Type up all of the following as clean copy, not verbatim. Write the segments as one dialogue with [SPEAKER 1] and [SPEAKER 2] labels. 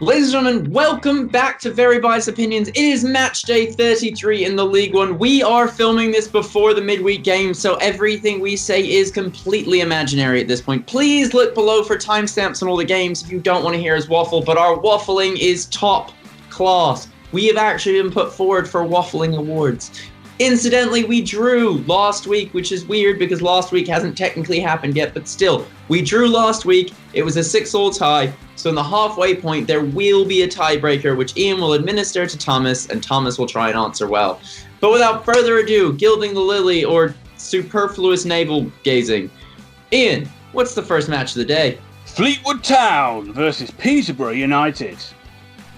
[SPEAKER 1] Ladies and gentlemen, welcome back to Very Biased Opinions. It is match day 33 in the League One. We are filming this before the midweek game, so everything we say is completely imaginary at this point. Please look below for timestamps on all the games if you don't want to hear us waffle, but our waffling is top class. We have actually been put forward for waffling awards. Incidentally, we drew last week, which is weird because last week hasn't technically happened yet, but still, we drew last week. It was a 6-all tie, so in the halfway point, there will be a tiebreaker, which Ian will administer to Thomas, and Thomas will try and answer well. But without further ado, gilding the lily or superfluous navel gazing. Ian, what's the first match of the day?
[SPEAKER 2] Fleetwood Town versus Peterborough United.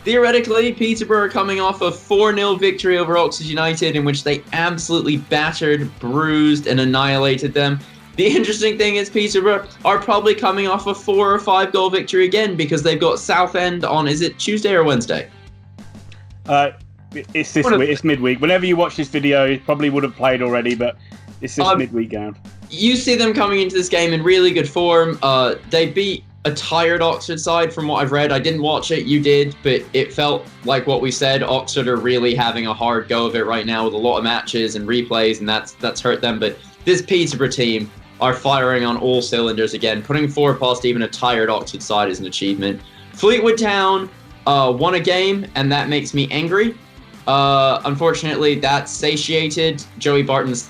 [SPEAKER 1] Theoretically, Peterborough are coming off a 4-0 victory over Oxford United, in which they absolutely battered, bruised, and annihilated them. The interesting thing is Peterborough are probably coming off a 4 or 5 goal victory again, because they've got Southend on, is it Tuesday or Wednesday?
[SPEAKER 2] It's this week, it's midweek. Whenever you watch this video, it probably would have played already, but it's this midweek game. You
[SPEAKER 1] see them coming into this game in really good form. They beat a tired Oxford side from what I've read. I didn't watch it, you did, but it felt like what we said. Oxford are really having a hard go of it right now with a lot of matches and replays, and that's hurt them. But this Peterborough team are firing on all cylinders again. Putting 4 past even a tired Oxford side is an achievement. Fleetwood Town won a game, and that makes me angry. Unfortunately, that satiated Joey Barton's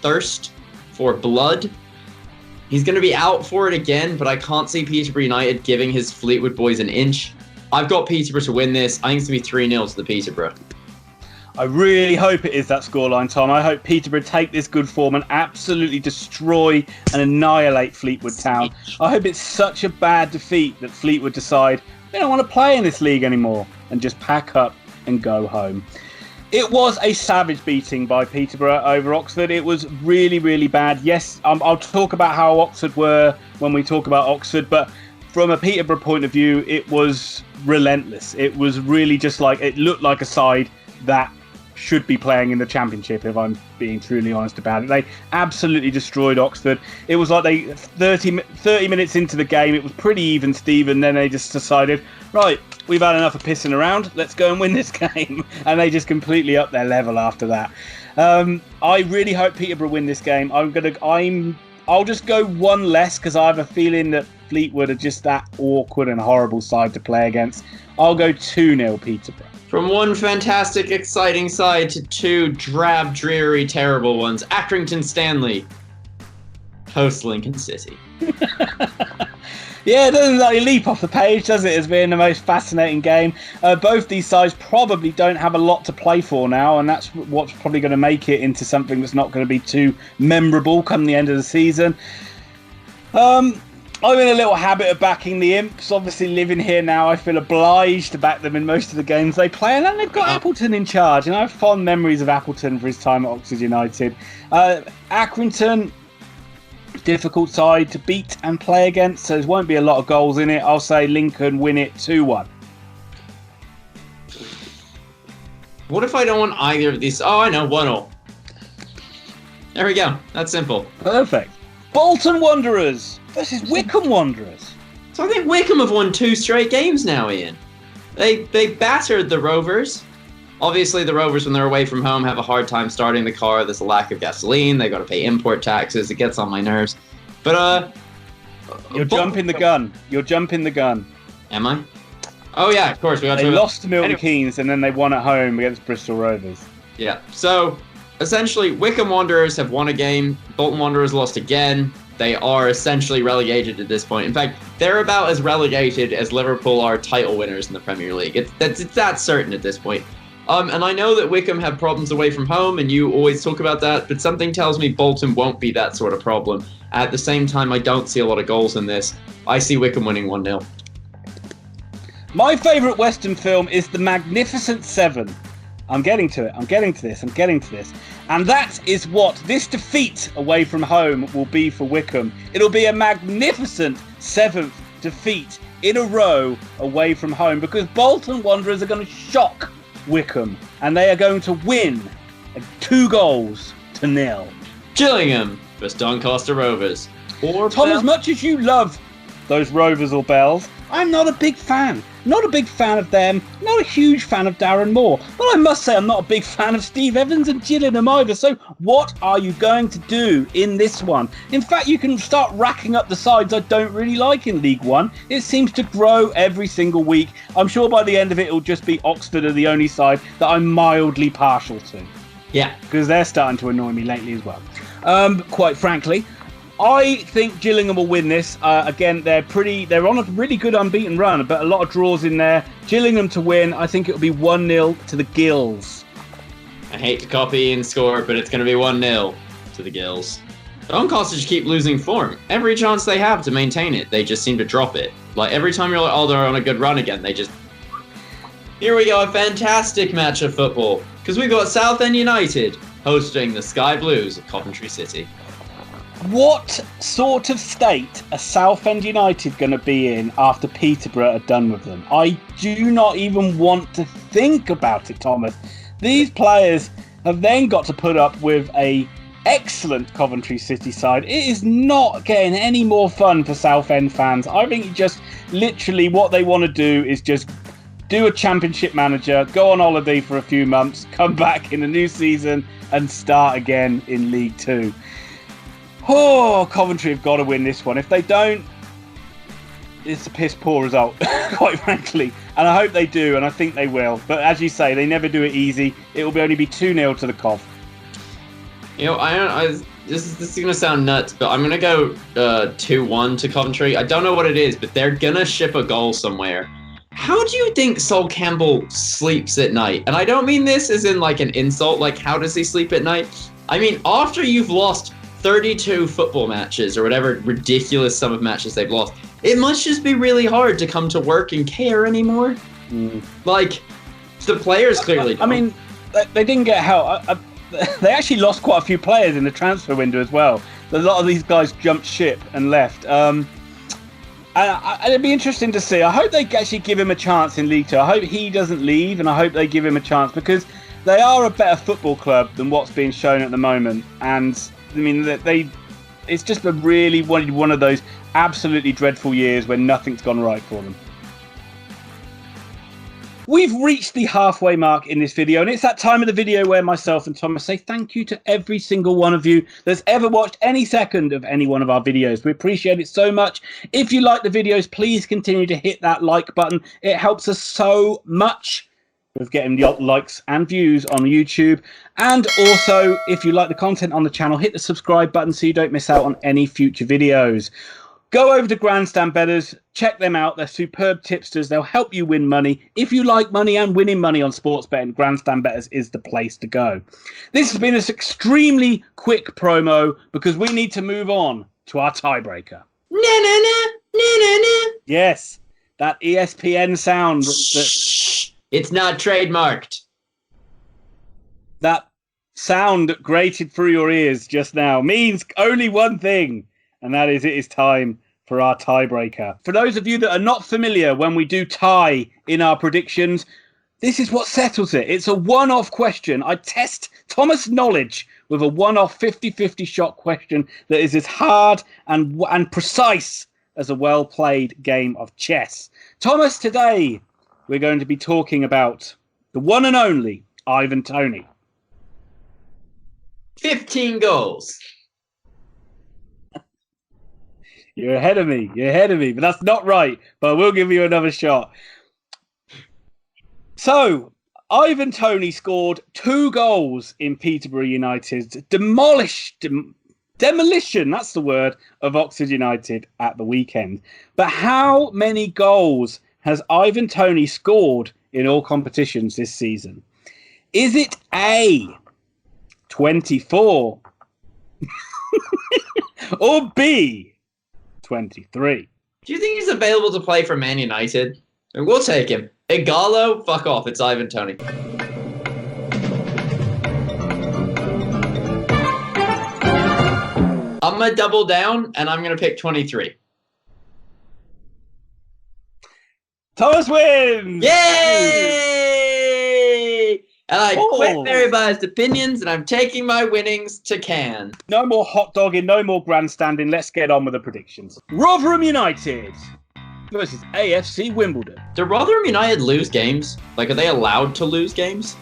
[SPEAKER 1] thirst for blood. He's going to be out for it again, but I can't see Peterborough United giving his Fleetwood boys an inch. I've got Peterborough to win this. I think it's going to be 3-0 to the Peterborough.
[SPEAKER 2] I really hope it is that scoreline, Tom. I hope Peterborough take this good form and absolutely destroy and annihilate Fleetwood Town. I hope it's such a bad defeat that Fleetwood decide they don't want to play in this league anymore and just pack up and go home. It was a savage beating by Peterborough over Oxford. It was really, really bad. Yes, I'll talk about how Oxford were when we talk about Oxford, but from a Peterborough point of view, it was relentless. It was really just like, it looked like a side that should be playing in the Championship, if I'm being truly honest about it. They absolutely destroyed Oxford. It was like they 30 minutes into the game, it was pretty even, Steven. Then they just decided, right, we've had enough of pissing around. Let's go and win this game. And they just completely upped their level after that. I really hope Peterborough win this game. I'll just go one less because I have a feeling that Fleetwood are just that awkward and horrible side to play against. I'll go 2-0 Peterborough.
[SPEAKER 1] From one fantastic, exciting side to 2 drab, dreary, terrible ones. Accrington Stanley hosts Lincoln City.
[SPEAKER 2] Yeah, it doesn't really leap off the page, does it, as being the most fascinating game. Both these sides probably don't have a lot to play for now, and that's what's probably going to make it into something that's not going to be too memorable come the end of the season. I'm in a little habit of backing the Imps. Obviously, living here now, I feel obliged to back them in most of the games they play. And then they've got Appleton in charge. And I have fond memories of Appleton for his time at Oxford United. Accrington, difficult side to beat and play against, so there won't be a lot of goals in it. I'll say Lincoln win it 2-1.
[SPEAKER 1] What if I don't want either of these? Oh, I know, 1-0. There we go. That's simple.
[SPEAKER 2] Perfect. Bolton Wanderers versus Wycombe Wanderers.
[SPEAKER 1] So I think Wycombe have won 2 straight games now, Ian. They battered the Rovers. Obviously, the Rovers, when they're away from home, have a hard time starting the car. There's a lack of gasoline. They got to pay import taxes. It gets on my nerves. But
[SPEAKER 2] you're jumping the gun. You're jumping the gun.
[SPEAKER 1] Am I? Oh yeah, of course.
[SPEAKER 2] They lost to Milton Keynes and then they won at home against Bristol Rovers.
[SPEAKER 1] Yeah. So essentially, Wycombe Wanderers have won a game. Bolton Wanderers lost again. They are essentially relegated at this point. In fact, they're about as relegated as Liverpool are title winners in the Premier League. It's that certain at this point. And I know that Wycombe have problems away from home, and you always talk about that, but something tells me Bolton won't be that sort of problem. At the same time, I don't see a lot of goals in this. I see Wycombe winning 1-0.
[SPEAKER 2] My favourite Western film is The Magnificent Seven. I'm getting to it. I'm getting to this. And that is what this defeat away from home will be for Wycombe. It'll be a magnificent 7th defeat in a row away from home because Bolton Wanderers are going to shock Wycombe and they are going to win 2-0.
[SPEAKER 1] Gillingham versus Doncaster Rovers.
[SPEAKER 2] Tom, as much as you love those Rovers or Bells, I'm not a big fan. Not a big fan of them. Not a huge fan of Darren Moore. But I must say I'm not a big fan of Steve Evans and Gillingham either. So what are you going to do in this one? In fact, you can start racking up the sides I don't really like in League One. It seems to grow every single week. I'm sure by the end of it, it'll just be Oxford are the only side that I'm mildly partial to.
[SPEAKER 1] Yeah.
[SPEAKER 2] Because they're starting to annoy me lately as well. Quite frankly, I think Gillingham will win this. Again, they're on a really good unbeaten run, but a lot of draws in there. Gillingham to win. I think it'll be 1-0 to the Gills.
[SPEAKER 1] I hate to copy and score, but it's going to be 1-0 to the Gills. Doncaster just keep losing form. Every chance they have to maintain it, they just seem to drop it. Like, every time you're like, oh, they're on a good run again, they just... Here we go, a fantastic match of football. Because we've got Southend United hosting the Sky Blues of Coventry City.
[SPEAKER 2] What sort of state are Southend United going to be in after Peterborough are done with them? I do not even want to think about it, Thomas. These players have then got to put up with a excellent Coventry City side. It is not getting any more fun for Southend fans. I think just literally what they want to do is just do a championship manager, go on holiday for a few months, come back in the new season and start again in League Two. Oh, Coventry have got to win this one. If they don't, it's a piss poor result, quite frankly. And I hope they do, and I think they will. But as you say, they never do it easy. It will only be 2-0 to the Cov.
[SPEAKER 1] You know, this is going to sound nuts, but I'm going to go 2-1 to Coventry. I don't know what it is, but they're going to ship a goal somewhere. How do you think Sol Campbell sleeps at night? And I don't mean this as in like an insult, like how does he sleep at night? I mean, after you've lost 32 football matches or whatever ridiculous sum of matches they've lost, it must just be really hard to come to work and care anymore. Like, the players clearly don't.
[SPEAKER 2] I mean, they didn't get help. They actually lost quite a few players in the transfer window as well. A lot of these guys jumped ship and left. It'd be interesting to see. I hope they actually give him a chance in League Two. I hope he doesn't leave, and I hope they give him a chance because they are a better football club than what's being shown at the moment. And I mean, it's just been really one of those absolutely dreadful years when nothing's gone right for them. We've reached the halfway mark in this video, and it's that time of the video where myself and Thomas say thank you to every single one of you that's ever watched any second of any one of our videos. We appreciate it so much. If you like the videos, please continue to hit that like button. It helps us so much with getting the likes and views on YouTube. And also, if you like the content on the channel, hit the subscribe button so you don't miss out on any future videos. Go over to Grandstand Betters, check them out. They're superb tipsters. They'll help you win money. If you like money and winning money on sports betting, Grandstand Betters is the place to go. This has been an extremely quick promo because we need to move on to our tiebreaker. Yes, that ESPN sound.
[SPEAKER 1] It's not trademarked.
[SPEAKER 2] That sound that grated through your ears just now means only one thing. And that is, it is time for our tiebreaker. For those of you that are not familiar, when we do tie in our predictions, this is what settles it. It's a one-off question. I test Thomas' knowledge with a one-off 50-50 shot question that is as hard and precise as a well-played game of chess. Thomas, today we're going to be talking about the one and only Ivan Toney.
[SPEAKER 1] 15 goals.
[SPEAKER 2] You're ahead of me. But that's not right. But we'll give you another shot. So, Ivan Toney scored 2 goals in Peterborough United's demolition, that's the word, of Oxford United at the weekend. But how many goals has Ivan Toney scored in all competitions this season? Is it A, 24? Or B, 23?
[SPEAKER 1] Do you think he's available to play for Man United? And we'll take him. Igalo, fuck off. It's Ivan Toney. I'm going to double down, and I'm going to pick 23.
[SPEAKER 2] Thomas wins!
[SPEAKER 1] Yay! And I quit very biased opinions, and I'm taking my winnings to Cannes.
[SPEAKER 2] No more hot dogging, no more grandstanding. Let's get on with the predictions. Rotherham United versus AFC Wimbledon.
[SPEAKER 1] Do Rotherham United lose games? Like, are they allowed to lose games?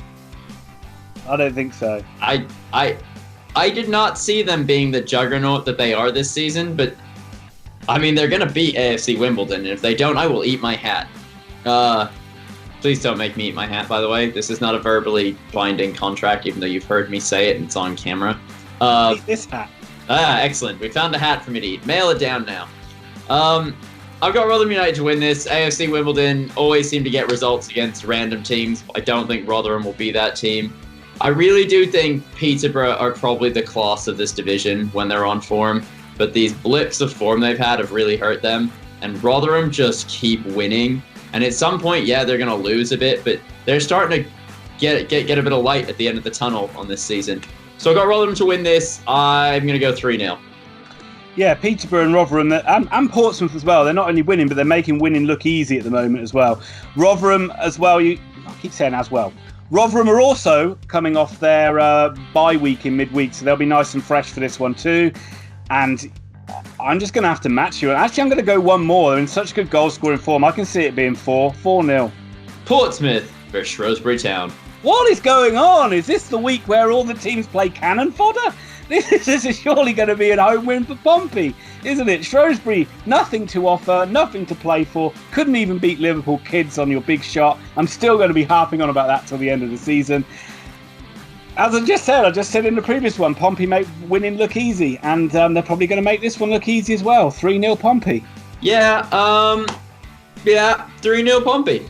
[SPEAKER 2] I don't think so.
[SPEAKER 1] I did not see them being the juggernaut that they are this season, but I mean, they're going to beat AFC Wimbledon, and if they don't, I will eat my hat. Please don't make me eat my hat, by the way. This is not a verbally binding contract, even though you've heard me say it and it's on camera.
[SPEAKER 2] Eat this hat.
[SPEAKER 1] Excellent. We found a hat for me to eat. Mail it down now. I've got Rotherham United to win this. AFC Wimbledon always seem to get results against random teams. I don't think Rotherham will be that team. I really do think Peterborough are probably the class of this division when they're on form, but these blips of form they've had have really hurt them, and Rotherham just keep winning. And at some point, yeah, they're going to lose a bit, but they're starting to get a bit of light at the end of the tunnel on this season. So I've got Rotherham to win this. I'm going to go 3-0.
[SPEAKER 2] Yeah, Peterborough and Rotherham, and Portsmouth as well. They're not only winning, but they're making winning look easy at the moment as well. Rotherham as well, I keep saying as well. Rotherham are also coming off their bye week in midweek, so they'll be nice and fresh for this one too. And I'm just going to have to match you. Actually, I'm going to go one more. They're in such good goal-scoring form. I can see it being 4-0.
[SPEAKER 1] Portsmouth versus Shrewsbury Town.
[SPEAKER 2] What is going on? Is this the week where all the teams play cannon fodder? This is surely going to be a home win for Pompey, isn't it? Shrewsbury, nothing to offer, nothing to play for. Couldn't even beat Liverpool kids on your big shot. I'm still going to be harping on about that till the end of the season. As I just said in the previous one, Pompey make winning look easy, and they're probably going to make this one look easy as well. 3-0 Pompey.
[SPEAKER 1] Yeah, 3-0 Pompey.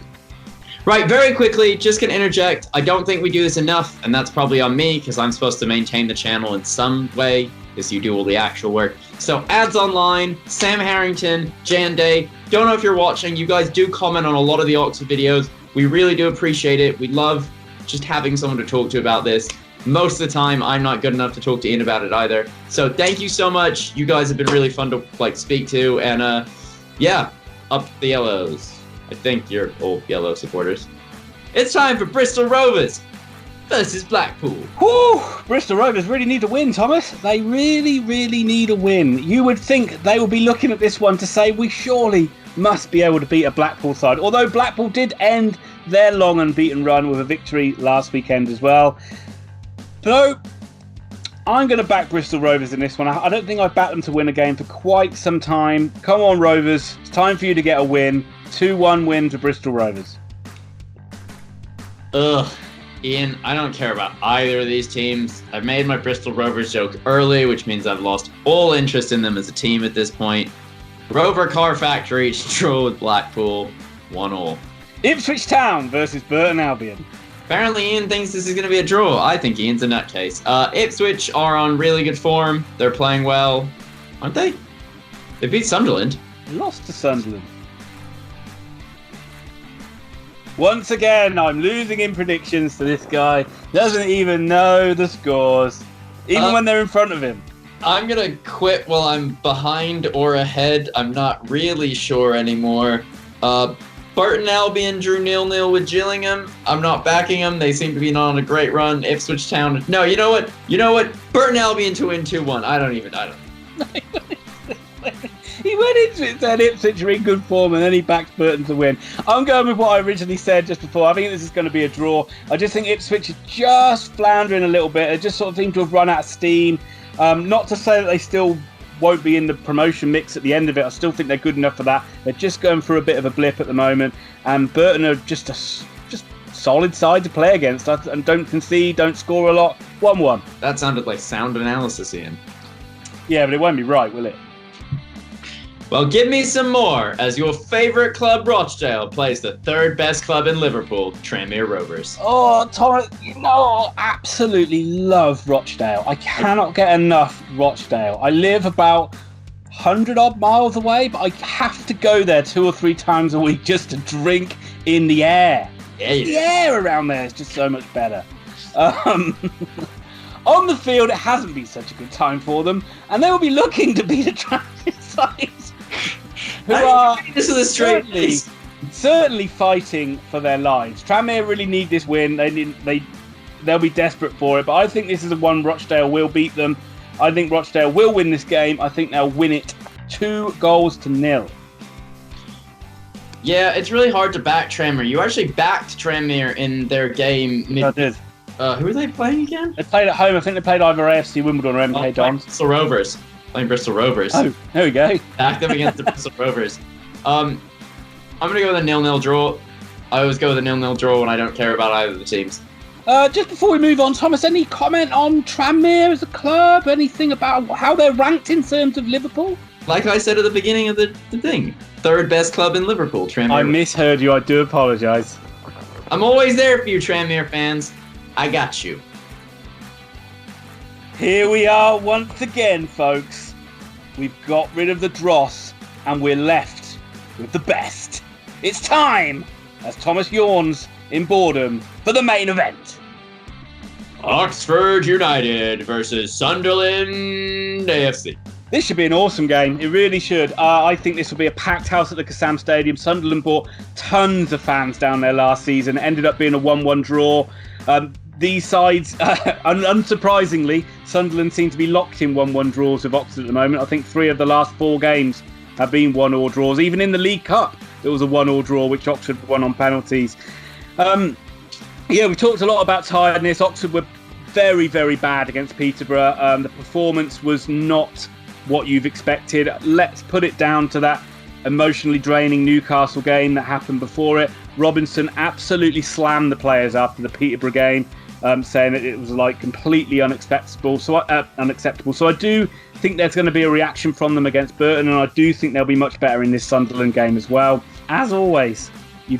[SPEAKER 1] Right, very quickly, just going to interject. I don't think we do this enough, and that's probably on me, because I'm supposed to maintain the channel in some way, because you do all the actual work. So, ads online, Sam Harrington, Jan Day. Don't know if you're watching. You guys do comment on a lot of the Oxford videos. We really do appreciate it. We love just having someone to talk to about this. Most of the time, I'm not good enough to talk to Ian about it either. So, thank you so much. You guys have been really fun to speak to, and yeah, up the Yellows. I think you're all Yellow supporters. It's time for Bristol Rovers versus Blackpool.
[SPEAKER 2] Whew! Bristol Rovers really need a win, Thomas. They really, really need a win. You would think they will be looking at this one to say, we surely must be able to beat a Blackpool side. Although Blackpool did end their long unbeaten run with a victory last weekend as well. So, I'm going to back Bristol Rovers in this one. I don't think I've backed them to win a game for quite some time. Come on, Rovers. It's time for you to get a win. 2-1 win to Bristol Rovers.
[SPEAKER 1] Ugh. Ian, I don't care about either of these teams. I've made my Bristol Rovers joke early, which means I've lost all interest in them as a team at this point. Rover Car Factory draw with Blackpool, 1-1.
[SPEAKER 2] Ipswich Town versus Burton Albion.
[SPEAKER 1] Apparently Ian thinks this is going to be a draw. I think Ian's a nutcase. Ipswich are on really good form. They're playing well. Aren't they? They beat Sunderland.
[SPEAKER 2] They lost to Sunderland. Once again, I'm losing in predictions to this guy. Doesn't even know the scores, even when they're in front of him.
[SPEAKER 1] I'm going to quit while I'm behind or ahead. I'm not really sure anymore. Burton Albion drew 0-0 with Gillingham. I'm not backing them. They seem to be not on a great run. Ipswich Town. No, you know what? Burton Albion to win 2-1. I don't.
[SPEAKER 2] He went into it saying Ipswich are in good form, and then he backed Burton to win. I'm going with what I originally said just before. I think this is going to be a draw. I just think Ipswich is just floundering a little bit. They just sort of seem to have run out of steam. Not to say that they still won't be in the promotion mix at the end of it. I still think they're good enough for that. They're just going through a bit of a blip at the moment, and Burton are just a solid side to play against, and don't concede, don't score a lot. 1-1.
[SPEAKER 1] That sounded like sound analysis, Ian.
[SPEAKER 2] Yeah, but it won't be right, will it?
[SPEAKER 1] Well, give me some more as your favourite club, Rochdale, plays the third best club in Liverpool, Tranmere Rovers.
[SPEAKER 2] Oh, Thomas, I absolutely love Rochdale. I cannot get enough Rochdale. I live about 100-odd miles away, but I have to go there 2 or 3 times a week just to drink in the air.
[SPEAKER 1] Yeah,
[SPEAKER 2] the air around there is just so much better. On the field, it hasn't been such a good time for them, and they will be looking to beat a Tranmere side who are certainly fighting for their lives. Tranmere really need this win. They'll be desperate for it, but I think this is the one Rochdale will beat them. I think Rochdale will win this game. I think they'll win it 2-0.
[SPEAKER 1] Yeah, it's really hard to back Tranmere. You actually backed Tranmere in their game.
[SPEAKER 2] I did.
[SPEAKER 1] Who are they playing again?
[SPEAKER 2] They played at home. I think they played either AFC Wimbledon or MK Dons.
[SPEAKER 1] Bristol Rovers. Playing Bristol Rovers.
[SPEAKER 2] Oh, there we go.
[SPEAKER 1] Back them against the Bristol Rovers. I'm going to go with a 0-0 draw. I always go with a 0-0 draw when I don't care about either of the teams.
[SPEAKER 2] Just before we move on, Thomas, any comment on Tranmere as a club? Anything about how they're ranked in terms of Liverpool?
[SPEAKER 1] Like I said at the beginning of the thing, third best club in Liverpool, Tranmere.
[SPEAKER 2] I misheard you. I do apologise.
[SPEAKER 1] I'm always there for you, Tranmere fans. I got you.
[SPEAKER 2] Here we are once again, folks. We've got rid of the dross and we're left with the best. It's time, as Thomas yawns in boredom, for the main event.
[SPEAKER 1] Oxford United versus Sunderland AFC.
[SPEAKER 2] This should be an awesome game. It really should. I think this will be a packed house at the Kassam Stadium. Sunderland brought tons of fans down there last season. It ended up being a 1-1 draw. These sides, unsurprisingly, Sunderland seem to be locked in 1-1 draws with Oxford at the moment. I think 3 of the last 4 games have been 1-1 draws. Even in the League Cup, it was a 1-1 draw, which Oxford won on penalties. We talked a lot about tiredness. Oxford were very, very bad against Peterborough. The performance was not what you've expected. Let's put it down to that emotionally draining Newcastle game that happened before it. Robinson absolutely slammed the players after the Peterborough game, saying that it was like completely unacceptable. So I do think there's going to be a reaction from them against Burton, and I do think they'll be much better in this Sunderland game as well. As always, you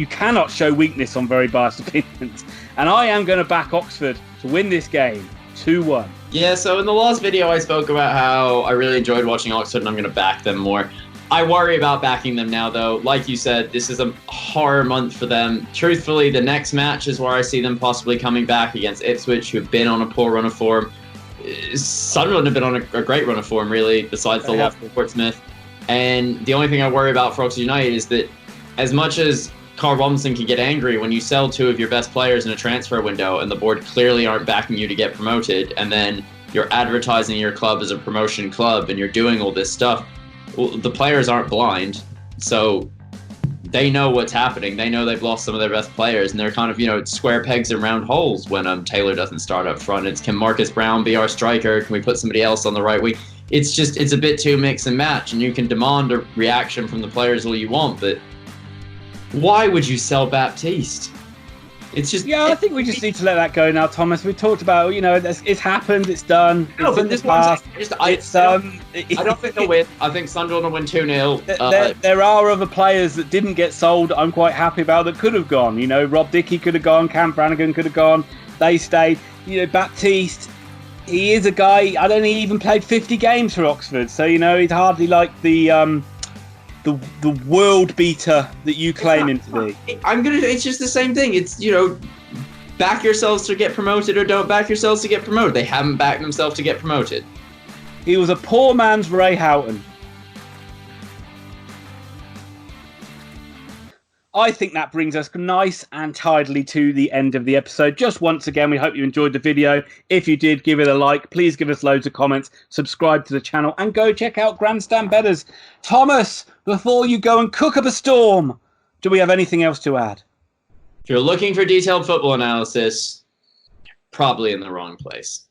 [SPEAKER 2] cannot show weakness on very biased opinions, and I am going to back Oxford to win this game 2-1.
[SPEAKER 1] Yeah, so in the last video I spoke about how I really enjoyed watching Oxford and I'm going to back them more. I worry about backing them now, though. Like you said, this is a horror month for them. Truthfully, the next match is where I see them possibly coming back against Ipswich, who've been on a poor run of form. Sunderland have been on a great run of form, really, besides the loss of Portsmouth. And the only thing I worry about for Oxford United is that as much as Carl Robinson can get angry when you sell 2 of your best players in a transfer window and the board clearly aren't backing you to get promoted, and then you're advertising your club as a promotion club and you're doing all this stuff, well, the players aren't blind, so they know what's happening. They know they've lost some of their best players, and they're kind of, square pegs and round holes when Taylor doesn't start up front. It's, can Marcus Brown be our striker? Can we put somebody else on the right wing? It's a bit too mix and match, and you can demand a reaction from the players all you want, but why would you sell Baptiste? It's just...
[SPEAKER 2] Yeah, I think we just need to let that go now, Thomas. We talked about, it's happened, it's done.
[SPEAKER 1] No, but this one's... I don't think they'll win. I think Sunderland will win 2-0.
[SPEAKER 2] There are other players that didn't get sold that I'm quite happy about that could have gone. Rob Dickey could have gone, Cam Brannigan could have gone. They stayed. Baptiste, he is a guy, I don't think he even played 50 games for Oxford. So, he's hardly like the world beater that you claim him to be.
[SPEAKER 1] It's just the same thing. It's, back yourselves to get promoted or don't back yourselves to get promoted. They haven't backed themselves to get promoted.
[SPEAKER 2] He was a poor man's Ray Houghton. I think that brings us nice and tidily to the end of the episode. Just once again, we hope you enjoyed the video. If you did, give it a like. Please give us loads of comments. Subscribe to the channel and go check out Grandstand Betters. Thomas, before you go and cook up a storm, do we have anything else to add?
[SPEAKER 1] If you're looking for detailed football analysis, you're probably in the wrong place.